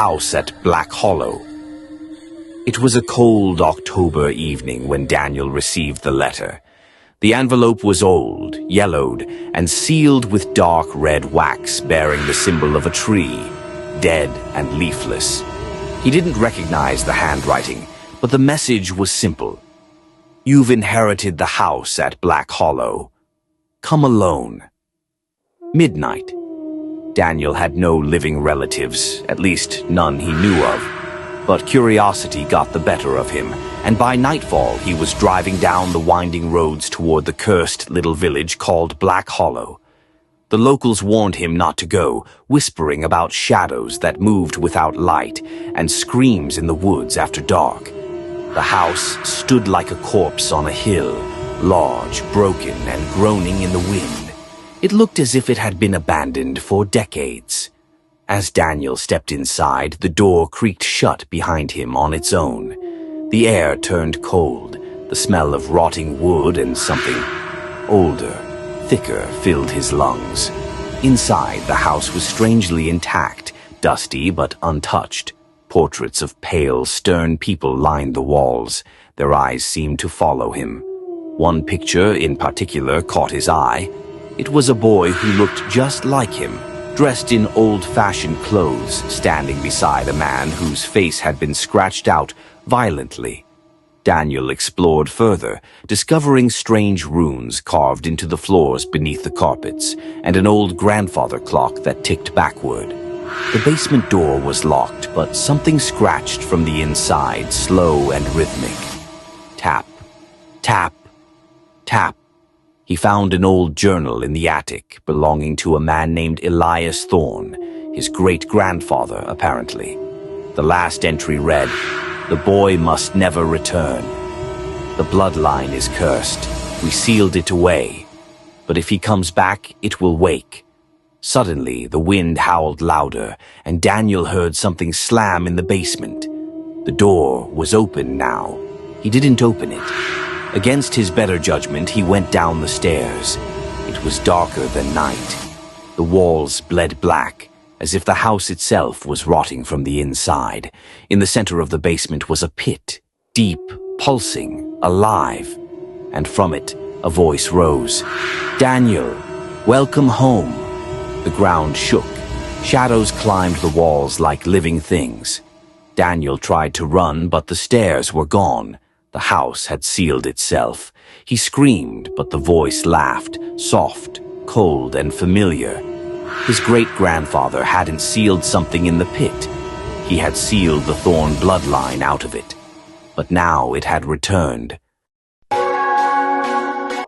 house at Black Hollow. It was a cold October evening when Daniel received the letter. The envelope was old, yellowed, and sealed with dark red wax bearing the symbol of a tree, dead and leafless. He didn't recognize the handwriting, but the message was simple. You've inherited the house at Black Hollow. Come alone. Midnight. Daniel had no living relatives, at least none he knew of. But curiosity got the better of him, and by nightfall he was driving down the winding roads toward the cursed little village called Black Hollow. The locals warned him not to go, whispering about shadows that moved without light and screams in the woods after dark. The house stood like a corpse on a hill, large, broken, and groaning in the wind. It looked as if it had been abandoned for decades. As Daniel stepped inside, the door creaked shut behind him on its own. The air turned cold. The smell of rotting wood and something older, thicker, filled his lungs. Inside, the house was strangely intact, dusty but untouched. Portraits of pale, stern people lined the walls. Their eyes seemed to follow him. One picture in particular caught his eye. It was a boy who looked just like him, dressed in old-fashioned clothes, standing beside a man whose face had been scratched out violently. Daniel explored further, discovering strange runes carved into the floors beneath the carpets, and an old grandfather clock that ticked backward. The basement door was locked, but something scratched from the inside, slow and rhythmic. Tap, tap, tap. He found an old journal in the attic belonging to a man named Elias Thorne, his great-grandfather, apparently. The last entry read, "The boy must never return. The bloodline is cursed. We sealed it away. But if he comes back, it will wake." Suddenly, the wind howled louder, and Daniel heard something slam in the basement. The door was open now. He didn't open it. Against his better judgment, he went down the stairs. It was darker than night. The walls bled black, as if the house itself was rotting from the inside. In the center of the basement was a pit, deep, pulsing, alive. And from it, a voice rose. "Daniel, welcome home." The ground shook. Shadows climbed the walls like living things. Daniel tried to run, but the stairs were gone. The house had sealed itself. He screamed, but the voice laughed, soft, cold, and familiar. His great-grandfather hadn't sealed something in the pit. He had sealed the Thorne bloodline out of it. But now it had returned,